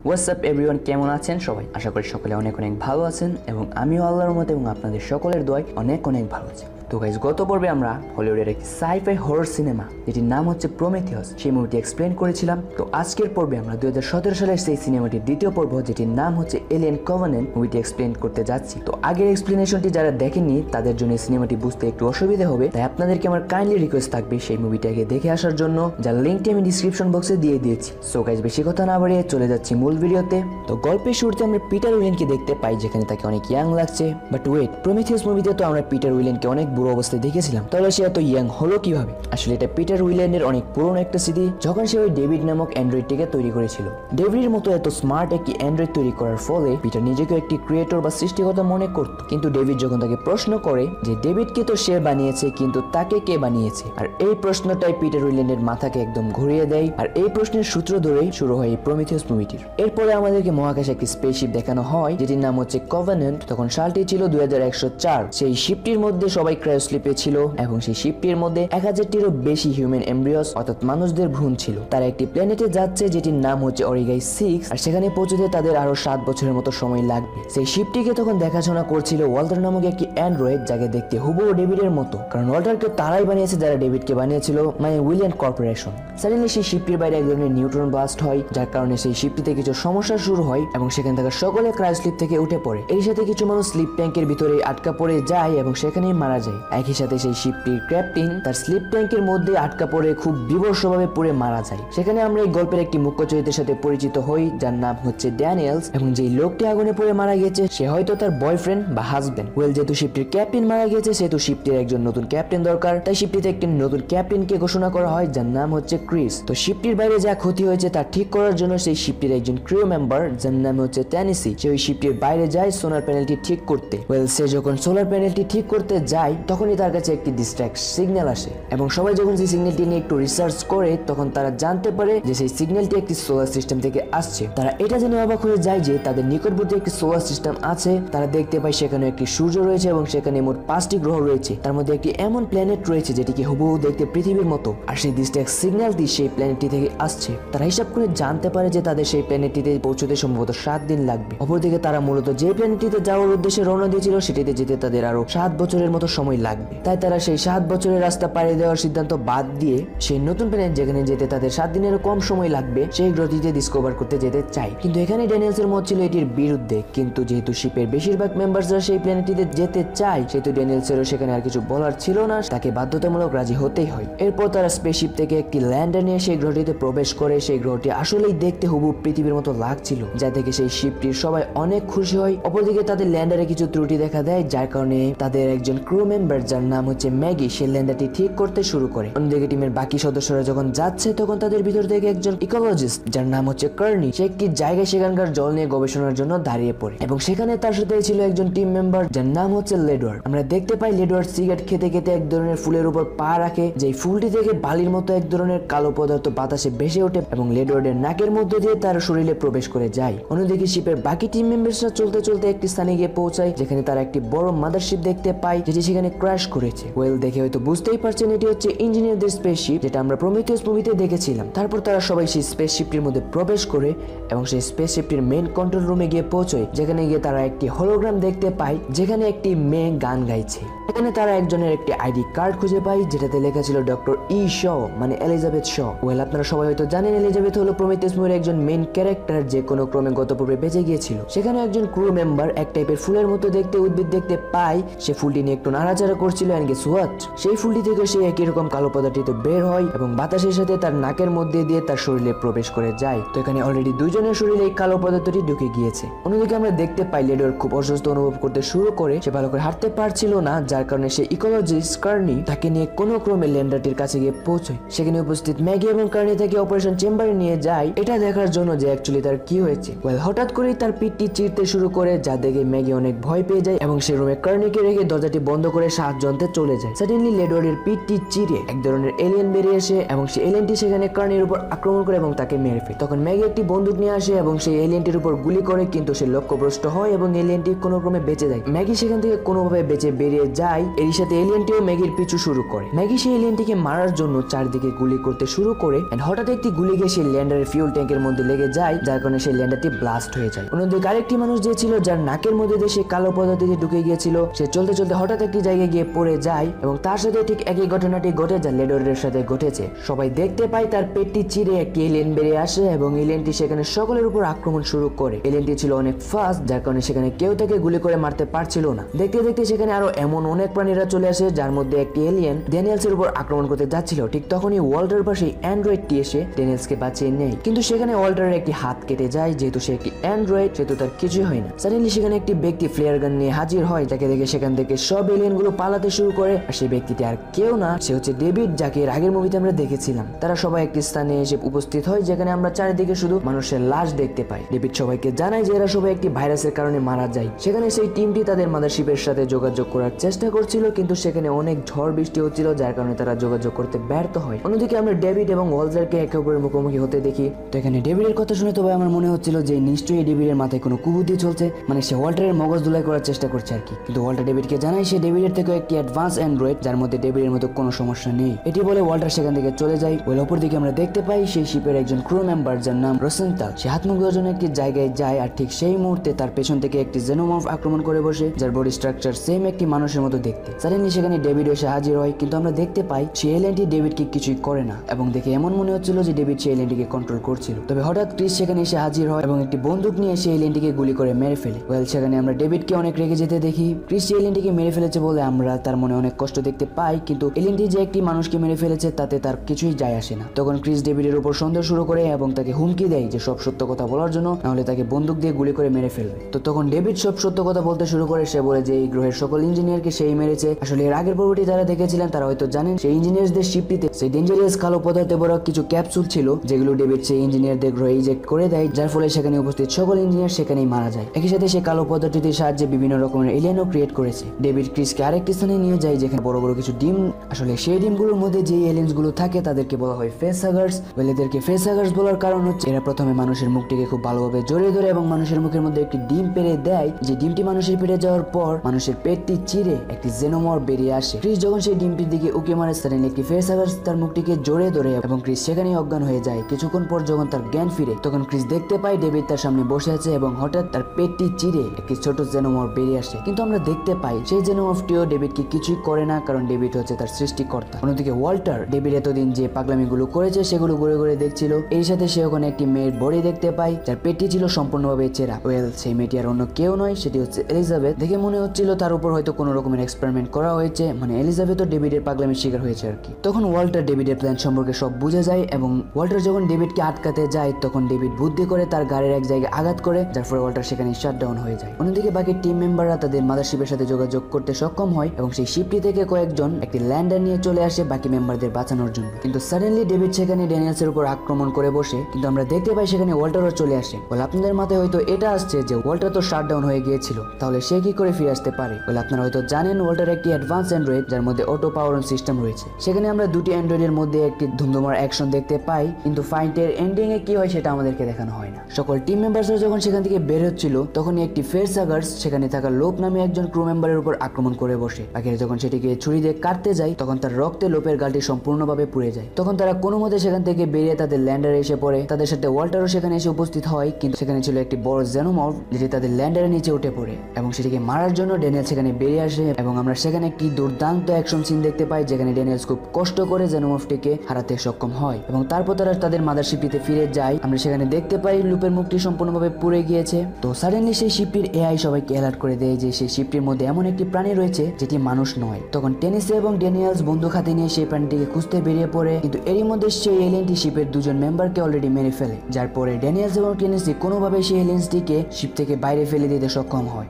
WhatsApp everyone, কেমন আছেন সবাই? আশা করি সকলে অনেক অনেক ভালো আছেন এবং আমিও আল্লাহর রহমতে এবং আপনাদের সকলের দোয়ায় অনেক অনেক ভালো আছি। তো গাইস, গত পর্বে আমরা হলিউডের একটি সাইফাই হরর সিনেমা যেটির নাম হচ্ছে প্রমেথিয়াস সেই মুভিটি এক্সপ্লেন করেছিলাম। তো আজকের পর্বে আমরা 2017 সালের সেই সিনেমাটির দ্বিতীয় পর্ব যেটির নাম হচ্ছে এলিয়েন কভেনেন্ট মুভিটি এক্সপ্লেন করতে যাচ্ছি। তো আগের এক্সপ্লেনেশনটি যারা দেখেননি তাদের জন্য এই সিনেমাটি বুঝতে একটু অসুবিধা হবে, তাই আপনাদেরকে আমার কাইন্ডলি রিকোয়েস্ট থাকবে সেই মুভিটাকে দেখে আসার জন্য, যার লিঙ্কটি আমি ডিসক্রিপশন বক্সে দিয়ে দিয়েছি। সো গাইস, বেশি কথা না বাড়িয়ে চলে যাচ্ছি মূল ভিডিওতে। তো গল্পের শুরুতে আমরা পিটার উইলেনকে দেখতে পাই, যেখানে তাকে অনেক ইয়াং লাগছে। বাট ওয়েট, প্রমেথিয়াস মুভিতে তো আমরা পিটার উইলেনকে অনেক বুড়ো অবস্থায় দেখেছিলাম, তাহলে সে এত ইয়াং হলো কিভাবে? আসলে এটা পিটার উইলেনের অনেক পুরনো একটা স্মৃতি, যখন সে ওই ডেভিড নামক অ্যান্ড্রয়েডটিকে তৈরি করেছিল। ডেভিডের মতো এত স্মার্ট একটি অ্যান্ড্রয়েড তৈরি করার ফলে পিটার নিজেকে একটি ক্রিয়েটর বা সৃষ্টিকর্তা মনে করত। কিন্তু ডেভিড যখন তাকে প্রশ্ন করে যে ডেভিডকে তো সে বানিয়েছে, কিন্তু তাকে কে বানিয়েছে, আর এই প্রশ্নটাই পিটার উইলেনের মাথাকে একদম ঘুরিয়ে দেয়। আর এই প্রশ্নের সূত্র ধরেই শুরু হয় এই প্রমেথিয়াস মুভিটির। এরপরে আমাদেরকে মহাকাশে একটি স্পেসশিপ দেখানো হয় যেটির নাম হচ্ছে কভেনেন্ট। তখন সালটি ছিল 2104। সেই শিপটির মধ্যে সবাই ক্রায়োস্লিপে ছিল এবং সেই শিপটির মধ্যে 1000টিরও বেশি হিউম্যান এমব্রিয়স অর্থাৎ মানুষদের ভ্রূণ ছিল। তারা একটি প্ল্যানেটে যাচ্ছে যেটির নাম হচ্ছে অরিগাই 6, আর সেখানে পৌঁছতে তাদের আরো 7 বছরের মতো সময় লাগবে। সেই শিপটিকে তখন দেখাশোনা করছিল ওয়াল্টার নামক একটি অ্যান্ড্রয়েড, যাকে দেখতে হুবহু ডেভিডের মতো, কারণ ওয়াল্টারকে তারাই বানিয়েছে যারা ডেভিডকে বানিয়েছিল, মানে উইলিয়ান কর্পোরেশন। সাডেনলি সেই শিপটির বাইরে এক ধরনের নিউট্রন ব্লাস্ট হয়, যার কারণে সেই শিপটিতে কিছু সমস্যা শুরু হয় এবং সেখান থেকে সকলে ক্রায়োস্লিপ থেকে উঠে পড়ে। এই সাথে কিছু মানুষ স্লিপ ট্যাঙ্কের ভিতরে আটকা পড়ে যায় এবং সেখানেই মারা যায়। একই সাথে সেই শিপটির ক্যাপ্টেন তার স্লিপ ট্যাঙ্কের মধ্যে আটকা পড়ে খুব বিভৎসভাবে পুড়ে মারা যায়। সেখানে আমরা এই গল্পের একটি মুখ্য চরিত্রের সাথে পরিচিত হই, যার নাম হচ্ছে ড্যানিয়েলস, এবং যেই লোকটি আগুনে পুড়ে মারা গেছে সে হয়তো তার বয়ফ্রেন্ড বা হাজবেন্ড। ওয়েল, যেহেতু শিপটির ক্যাপ্টেন মারা গেছে সেহেতু শিপটির একজন নতুন ক্যাপ্টেন দরকার, তাই শিপটিতে একটি নতুন ক্যাপ্টেনকে ঘোষণা করা হয় যার নাম হচ্ছে ক্রিস। তো শিপটির বাইরে যা ক্ষতি হয়েছে তা ঠিক করার জন্য সেই শিপটির একজন ক্রিউ মেম্বার যার নাম হচ্ছে ট্যানিসি, সে ওই শিপটির বাইরে যায় সোলার প্যানেলটি ঠিক করতে। ওয়েল, সে যখন সোলার প্যানেলটি ঠিক করতে যায় তখনই তার কাছে একটি ডিস্ট্রাক্ট সিগন্যাল আসে এবং সবাই যখন সেই সিগন্যালটি নিয়ে একটু রিসার্চ করে তখন তারা জানতে পারে যে সেই সিগন্যালটি একটি সোলার সিস্টেম থেকে আসছে। তারা এটা জেনে অবাক হয়ে যায় যে তাদের নিকটবর্তী একটি সোলার সিস্টেম আছে। তারা দেখতে পায় সেখানে একটি সূর্য রয়েছে এবং সেখানে মোট 5টি গ্রহ রয়েছে, তার মধ্যে একটি এমন প্ল্যানেট রয়েছে যেটিকে হুবহু দেখতে পৃথিবীর মতো, আর সেই ডিস্ট্রাক্ট সিগন্যালটি সেই প্ল্যানেটটি থেকে আসছে। তারা হিসাব করে জানতে পারে যে তাদের সেই প্ল্যানেটটিতে পৌঁছতে সম্ভবত 7 দিন লাগবে। অপরদিকে তারা মূলত যে প্ল্যানেটটিতে যাওয়ার উদ্দেশ্যে রওনা দিয়েছিল সেটিতে যেতে তাদের আরো 7 বছরের মতো সময় লাগবে। তাই তারা সেই 7 বছরের রাস্তা পাড়ি দেওয়ার সিদ্ধান্ত বাদ দিয়ে সেই নতুন প্ল্যানেট যেখানে যেতে তাদের 7 দিনেরও কম সময় লাগবে সেই গ্রহটিতে ডিসকভার করতে যেতে চায়। কিন্তু এখানে ড্যানিয়েলসের মত ছিল এটির বিরুদ্ধে, কিন্তু যেহেতু শিপের বেশিরভাগ মেম্বারসরা সেই প্ল্যানেটটিতে যেতে চায় সেহেতু ড্যানিয়েলসেরও সেখানে আর কিছু বলার ছিল না, তাকে বাধ্যতামূলক রাজি হতেই হয়। এরপর তারা স্পেসশিপ থেকে একটি ল্যান্ডার নিয়ে সেই গ্রহটিতে প্রবেশ করে। সেই গ্রহটি আসলেই দেখতে হুবহু পৃথিবীর মতো লাগছিল, যা দেখে সেই শিপটির সবাই অনেক খুশি হয়। অপরদিকে তাদের ল্যান্ডারে কিছু ত্রুটি দেখা দেয়, যার কারণে তাদের একজন ক্রু মেম্বার যার নাম হচ্ছে ম্যাগি সে ল্যান্ডারটি ঠিক করতে শুরু করে। অন্যদিকে টিমের বাকি সদস্যরা যখন যাচ্ছে তখন তাদের ভিতর থেকে একজন ইকোলজিস্ট যার নাম হচ্ছে কার্নি সে একটি জায়গায় সেখানকার জল নিয়ে গবেষণার জন্য দাঁড়িয়ে পড়ে এবং সেখানে তার সাথে ছিল একজন টিম মেম্বার যার নাম হচ্ছে লেডওয়ার্ড। আমরা দেখতে পাই লেডওয়ার্ড সিগারেট খেতে খেতে এক ধরনের ফুলের উপর পা রাখে, যেই ফুলটি থেকে বালির মতো এক ধরনের কালো পদার্থ বাতাসে ভেসে ওঠে এবং লেডওয়ার্ডের নাকের মধ্যে দিয়ে তার শরীরে প্রবেশ করে যায়। অন্যদিকে শিপের বাকি টিম মেম্বারসরা চলতে চলতে একটি স্থানে গিয়ে পৌঁছায় যেখানে তারা একটি বড় মাদারশিপ দেখতে পায় যেটি সেখানে ক্র্যাশ করেছে। ওয়েল, দেখে হয়তো বুঝতেই পারছেন এটি হচ্ছে ইঞ্জিনিয়ারদের স্পেসশিপ যেটা আমরা প্রমেথিয়াস মুভিতে দেখেছিলাম। তারপর তারা সবাই সেই স্পেসশিপটির মধ্যে প্রবেশ করে এবং সেই স্পেসশিপটির মেইন কন্ট্রোল রুমে গিয়ে পৌঁছয়, যেখানে গিয়ে তারা একটি হলোগ্রাম দেখতে পায় যেখানে একটি মেয়ে গান গাইছে। এখানে তারা একজনের একটি আইডি কার্ড খুঁজে পায় যেটাতে লেখা ছিল ডক্টর ই শ, মানে এলিজাবেথ শ। ওয়েল, আপনারা সবাই হয়তো জানেন এলিজাবেথ হলো প্রমেথিয়াস মুভির একজন মেইন ক্যারেক্টার যে কোনো ক্রমে গত পর্বে বেঁচে গিয়েছিল। সেখানে একজন ক্রু মেম্বার এক টাইপের ফুলের মতো দেখতে উদ্ভিদ দেখতে পায়, সে ফুলটি নিয়ে একটু নাড়াচাড়া করছিল এন্ড গেস হোয়াট, সেই ফুলটি থেকে সে একই রকম কালো পদার্থটি বের হয় এবং বাতাসের সাথে তার নাকের মধ্যে দিয়ে তার শরীরে প্রবেশ করে যায়। তো এখানে অলরেডি দুইজনের শরীরে এই কালো পদার্থটি ঢুকে গিয়েছে। অন্যদিকে আমরা দেখতে পাই লেডওয়ার্ড খুব অসুস্থ অনুভব করতে শুরু করে, সে ভালো করে হাঁটতে পারছিল না, যার কারণে সে ইকোলজিস্ট কার্নি তাকে নিয়ে কোনো ক্রমে ল্যান্ডারটির কাছে গিয়ে পৌঁছয়। সেখানে উপস্থিত ম্যাগি এবং কার্নি তাকে অপারেশন চেম্বারে নিয়ে যায় এটা দেখার জন্য যে অ্যাকচুয়ালি তার কি হয়েছে। ওয়েল, হঠাৎ করেই তার পিঠটি চিরতে শুরু করে, যা দেখে ম্যাগি অনেক ভয় পেয়ে যায় এবং সে রুমে কার্নিকে রেখে দরজাটি বন্ধ করে করে সাহায্য আনতে চলে যায়। সাডেনলি লেডওয়ার্ডের পিঠটি চিরে এক ধরনের এলিয়েন বেরিয়ে আসে এবং সেই এলিয়েনটি সেখানে কার্নির উপর আক্রমণ করে এবং তাকে মেরে ফেলে। তখন ম্যাগি একটি বন্দুক নিয়ে আসে এবং সেই এলিয়েনটির উপর গুলি করে, কিন্তু সে লক্ষ্যভ্রষ্ট হয় এবং এলিয়েনটি কোনো ক্রমে বেঁচে যায়। ম্যাগি সেখান থেকে কোনোভাবে বেঁচে বেরিয়ে যায়। এর সাথে এলিয়েনটিও ম্যাগির পিছু শুরু করে। ম্যাগি সেই এলিয়েনটিকে মারার জন্য চারদিকে গুলি করতে শুরু করে, হঠাৎ একটি গুলি গিয়ে সেই ল্যান্ডারের ফিউল ট্যাঙ্কের মধ্যে লেগে যায়, যার কারণে সেই ল্যান্ডারটি ব্লাস্ট হয়ে যায়। অন্যদিকে আরেকটি মানুষ যে ছিল, যার নাকের মধ্যে দিয়ে সে কালো পদার্থটি ঢুকে গিয়েছিল, সে চলতে চলতে হঠাৎ একটি জায়গায় গিয়ে পড়ে যায় এবং তার সাথে ঠিক একই ঘটনাটি ঘটে যা লেডওয়ার্ডের সাথে ঘটেছে। সবাই দেখতে পায় তার পেটটি চিরে একটি এলিয়েন বেরিয়ে আসে এবং এলিয়েনটি সেখানে সকলের উপর আক্রমণ শুরু করে। এলিয়েনটি ছিল অনেক ফাস্ট, যার কারণে সেখানে কেউ তাকে গুলি করে মারতে পারছিল না। দেখতে দেখতে সেখানে আরো এমন অনেক প্রাণীরা চলে আসে, যার মধ্যে একটি এলিয়েন ড্যানিয়েলসের উপর আক্রমণ করতে যাচ্ছিল। ঠিক তখনই ওয়াল্টার পাশে অ্যান্ড্রয়েডটি এসে ড্যানিয়েলসকে বাঁচিয়ে নেয়, কিন্তু সেখানে ওয়াল্টারের একটি হাত কেটে যায়। যেহেতু সে একটি অ্যান্ড্রয়েড, সেহেতু তার কিছুই হয় না। সাডেনলি সেখানে একটি ব্যক্তি ফ্লেয়ার গান নিয়ে হাজির হয়, যাকে দেখে সেখান থেকে সব এলিয়েন গুলো পালাতে শুরু করে। আর সেই ব্যক্তিটি আর কেউ না, সে হচ্ছে ডেভিড, যাকে এর আগের মুভিতে আমরা দেখেছিলাম। তারা সবাই একটি স্থানে এসে উপস্থিত হয়, যেখানে আমরা চারিদিকে শুধু মানুষের লাশ দেখতে পাই। ডেভিড সবাইকে জানায় যে এরা সবাই একটি ভাইরাসের কারণে মারা যায়। সেখানে সেই টিমটি তাদের মাদারশিপের সাথে যোগাযোগ করার চেষ্টা করছিল, কিন্তু সেখানে অনেক ঝড় বৃষ্টি হচ্ছিল, যার কারণে তারা যোগাযোগ করতে ব্যর্থ হয়। অন্যদিকে আমরা ডেভিড এবং ওয়ালজারকে একে অপরের মুখোমুখি হতে দেখি। তো এখানে ডেভিডের কথা শুনে তো ভাই আমার মনে হচ্ছিল যে নিশ্চয়ই ডেভিডের মাথায় কোনো কুবুদ্ধি চলছে, মানে সে ওয়াল্টারের মগজ ধুলাই করার চেষ্টা করছে আর কি। কিন্তু ওয়াল্টার ডেভিডকে জানায় সে ডেভিডের থেকে একটি অ্যাডভান্স অ্যান্ড্রয়েড, যার মধ্যে ডেভিডের মতো কোনো সমস্যা নেই। এটি বলে ওয়াল্টার সেখান থেকে চলে যায়। ওই অপর দিকে আমরা দেখতে পাই সেই শিপের একজন ক্রু মেম্বার, যার নাম রোসেন্থাল, সে হাত মুখ ধোয়ার জন্য একটি জায়গায় যায়। আর ঠিক সেই মুহূর্তে তার পেছন থেকে একটি জেনোমর্ফ আক্রমণ করে বসে, যার বডি স্ট্রাকচার সেম একটি মানুষের মতো দেখতে। সাডেনলি সেখানে ডেভিড এসে হাজির হয়, কিন্তু আমরা দেখতে পাই সেই এলিয়েনটি ডেভিডকে কিছুই করে না এবং দেখে এমন মনে হচ্ছিল যে ডেভিড সেই এলিয়েনটিকে কন্ট্রোল করছিল। তবে হঠাৎ ক্রিস সেখানে এসে হাজির হয় এবং একটি বন্দুক নিয়ে সেই এলিয়েনটিকে গুলি করে মেরে ফেলে। সেখানে আমরা ডেভিডকে অনেক রেগে যেতে দেখি। ক্রিস এলিয়েনটিকে মেরে ফেলেছে বলে আমরা তার মনে অনেক কষ্ট দেখতে পাই, কিন্তু এলিয়েনটি যে একটি মানুষকে মেরে ফেলেছে তাতে তার কিছুই যায় আসে না। তখন ক্রিস ডেভিডের উপর সন্দেহ শুরু করে এবং তাকে হুমকি দেয় যে সব সত্য কথা বলার জন্য, নাহলে তাকে বন্দুক দিয়ে গুলি করে মেরে ফেলবে। তো তখন ডেভিড সব সত্য কথা বলতে শুরু করে। সে বলে যে এই গ্রহের সকল ইঞ্জিনিয়ারকে সেই মেরেছে। আসলে এর আগের পর্বটি যারা দেখেছিলেন তারা হয়তো জানেন সেই ইঞ্জিনিয়ারদের শিপটিতে সেই ডেঞ্জারাস কালো পদার্থে ভরা কিছু ক্যাপসুল ছিল, যেগুলো ডেভিড সেই ইঞ্জিনিয়ারদের গ্রহে ইজেক্ট করে দেয়, যার ফলে সেখানে উপস্থিত সকল ইঞ্জিনিয়ার সেখানেই মারা যায়। একই সাথে সে কালো পদার্থটির সাহায্যে বিভিন্ন রকমের এলিয়েনও ক্রিয়েট করেছে। ডেভিড ক্রিসকে আরেকটি স্থানে নিয়ে যায়, যেখানে বড় বড় কিছু ডিম। আসলে সেই ডিমগুলোর মধ্যে যে এলিয়েন্স গুলো থাকে তাদেরকে বলা হয় ফেস হাগার্স। এদেরকে ফেস হাগার্স বলার কারণ হচ্ছে এরা প্রথমে মানুষের মুখটিকে খুব ভালোভাবে জড়িয়ে ধরে এবং মানুষের মুখের মধ্যে একটি ডিম পেড়ে দেয়। যে ডিমটি মানুষের পেটে যাওয়ার পর মানুষের পেটটি চিরে একটি জেনোমর বেরিয়ে আসে। ক্রিস যখন সেই ডিমটির দিকে উকি মারে, সাডেনলি একটি ফেস হাগার্স তার মুখটিকে জড়িয়ে ধরে এবং ক্রিস সেখানেই অজ্ঞান হয়ে যায়। কিছুক্ষণ পর যখন তার জ্ঞান ফিরে, তখন ক্রিস দেখতে পায় ডেভিড তার সামনে বসে আছে এবং হঠাৎ তার পেটটি চিরে একটি ছোট জেনোমর বেরিয়ে আসে। কিন্তু আমরা দেখতে পাই সেই জেনোমরটিও ডেভিডকে কিছুই করে না, কারণ ডেভিড হচ্ছে তার সৃষ্টিকর্তা। অন্যদিকে ওয়াল্টার ডেভিড এতদিন যে পাগলামিগুলো করেছে সেগুলো ঘুরে ঘুরে দেখছিল। এই সাথে সে ওখানে একটি মেয়ের বডি দেখতে পায়, যার পেটটি ছিল সম্পূর্ণভাবে চেরা। সেই মেয়েটি আর অন্য কেউ নয়, সেটি হচ্ছে এলিজাবেথ। দেখে মনে হচ্ছিল তার উপর হয়তো কোনো রকমের এক্সপেরিমেন্ট করা হয়েছে, মানে এলিজাবেথও ডেভিডের পাগলামির শিকার হয়েছে আর কি। তখন ওয়াল্টার ডেভিডের প্ল্যান সম্পর্কে সব বুঝে যায় এবং ওয়াল্টার যখন ডেভিডকে আটকাতে যায়, তখন ডেভিড বুদ্ধি করে তার গাড়ির এক জায়গায় আঘাত করে, যার ফলে ওয়াল্টার সেখানে শাটডাউন হয়ে যায়। অন্যদিকে বাকি টিম মেম্বাররা তাদের মাদারশিপের সাথে যোগাযোগ করতে সক্ষম হয় এবং সেই শিপটি থেকে কয়েকজন একটি ল্যান্ডার নিয়ে চলে আসে বাকি মেম্বারদের বাঁচানোর জন্য। কিন্তু সাডেনলি ডেভিড সেখানে ড্যানিয়েলসের উপর আক্রমণ করে বসে, কিন্তু আমরা দেখতে পাই সেখানে ওয়াল্টারও চলে আসে। বলে আপনাদের মাথায় হয়তো এটা আসছে যে ওয়াল্টার তো শাটডাউন হয়ে গিয়েছিল, তাহলে সে কি করে ফিরে আসতে পারে? বলে আপনারা হয়তো জানেন ওয়াল্টার একটি অ্যাডভান্স অ্যান্ড্রয়েড, যার মধ্যে অটো পাওয়ার অন সিস্টেম রয়েছে। সেখানে আমরা দুটি অ্যান্ড্রয়েডের মধ্যে একটি ধুমধুমার অ্যাকশন দেখতে পাই, কিন্তু ফাইটের এন্ডিং এ কি হয় সেটা আমাদেরকে দেখানো হয় না। সকল টিম মেম্বারসরা যখন সেখান থেকে বের হচ্ছিল, তখনই একটি ফেস হাগার্স সেখানে থাকা লোপ নামে একজন ক্রু মেম্বারের উপর আক্রমণ করে বসে। বাকিরা যখন সেটিকে ছুরি দিয়ে কাটতে যায়, তখন তার রক্তে লোপের গালটি সম্পূর্ণভাবে পুড়ে যায়। তখন তারা কোনো মতে সেখান থেকে বেরিয়ে তাদের ল্যান্ডারে এসে পড়ে। তাদের সাথে ওয়াল্টারও সেখানে এসে উপস্থিত হয়, কিন্তু সেখানে ছিল একটি বড় জেনোমর্ফ, যেটি তাদের ল্যান্ডারের নিচে উঠে পড়ে এবং সেটিকে মারার জন্য ড্যানিয়েল সেখানে বেরিয়ে আসে এবং আমরা সেখানে একটি দুর্দান্ত অ্যাকশন সিন দেখতে পাই, যেখানে ড্যানিয়েলস খুব কষ্ট করে জেনোমর্ফটিকে হারাতে সক্ষম হয় এবং তারপর তারা তাদের মাদারশিপটিতে ফিরে যায়। আমরা সেখানে দেখতে পাই লুপের মুখটি সম্পূর্ণভাবে পুড়ে গিয়েছে। তো সাডেনলি সেই শিপটির এআই সবাইকে অ্যালার্ট করে দেয় যে সেই শিপটির মধ্যে এমন একটি প্রাণী রয়েছে যেটি মানুষ নয়। তখন টেনিসে এবং ড্যানিয়েলস বন্দুক হাতে নিয়ে সেই প্রাণীটিকে খুঁজতে বেরিয়ে পড়ে, কিন্তু এরই মধ্যে সেই এলিয়েনটি শিপের দুজন মেম্বারকে অলরেডি মেরে ফেলে, যার পরে ড্যানিয়েলস এবং টেনিসি কোনোভাবে সেই এলিয়েন্সটিকে শিপ থেকে বাইরে ফেলে দিতে সক্ষম হয়।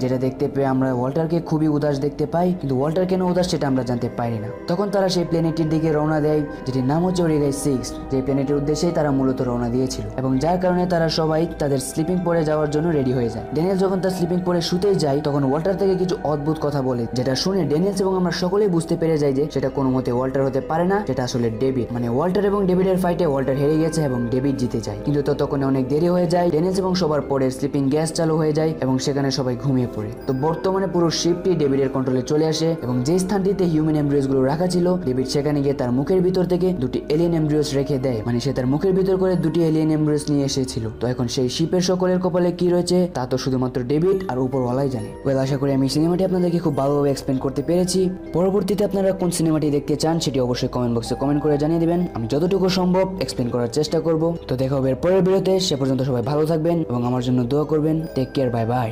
যেটা দেখতে পেয়ে আমরা ওয়াল্টারকে খুবই উদাস দেখতে পাই, কিন্তু ওয়াল্টার কেন উদাস সেটা আমরা জানতে পারি না। তখন তারা সেই প্ল্যানেটটির দিকে রওনা দেয়, যেটির নাম হচ্ছে ওরিগাই 6, যে প্ল্যানেটের উদ্দেশ্যেই তারা মূলত রওনা দিয়েছিল এবং যার কারণে তারা সবাই তাদের স্লিপিং পরে যাওয়ার জন্য রেডি হয়ে যায়। ড্যানিয়েল যখন তার স্লিপিং পরে শুতে যায়, তখন ওয়াল্টার থেকে কিছু অদ্ভুত কথা বলে বলে, যেটা শুনে ড্যানিয়েলস এবং আমরা সকলেই বুঝতে পেরে যাই যে সেটা কোনো মতে ওয়াল্টার হতে পারে না, সেটা আসলে ডেভিড। মানে ওয়াল্টার এবং ডেভিডের ফাইটে ওয়াল্টার হেরে গেছে এবং ডেভিড জিতে যায়। কিন্তু ততক্ষণে অনেক দেরি হয়ে যায়, ড্যানিয়েলস এবং সবার পরে স্লিপিং গ্যাস চালু হয়ে যায় এবং সেখানে সবাই ঘুমিয়ে পড়ে। তো বর্তমানে পুরো শিপটি ডেভিডের কন্ট্রোলে চলে আসে এবং যে স্থানটিতে হিউম্যান এমব্রিওস গুলো রাখা ছিল, ডেভিড সেখানে গিয়ে তার মুখের ভিতর থেকে দুটি এলিয়েন এমব্রিওস রেখে দেয়। মানে সে তার মুখের ভিতর করে দুটি এলিয়েন এমব্রিওস নিয়ে এসেছিল। তো এখন সেই শিপের সকলের কপালে কি রয়েছে তা তো শুধুমাত্র ডেভিড আর উপরওয়ালাই জানে। ওয়েল, আশা করি আমি সিনেমাটি আপনাদেরকে খুব ভালোভাবে এক্সপ্লেন করতে পেরেছি। পরবর্তীতে আপনারা কোন সিনেমাটি দেখতে চান সেটি অবশ্যই কমেন্ট বক্সে কমেন্ট করে জানিয়ে দিবেন। আমি যতটুকু সম্ভব এক্সপ্লেন করার চেষ্টা করব। তো দেখা হবে এর পরের ভিডিওতে। সে পর্যন্ত সবাই ভালো থাকবেন এবং আমার জন্য দোয়া করবেন। Take care, bye by.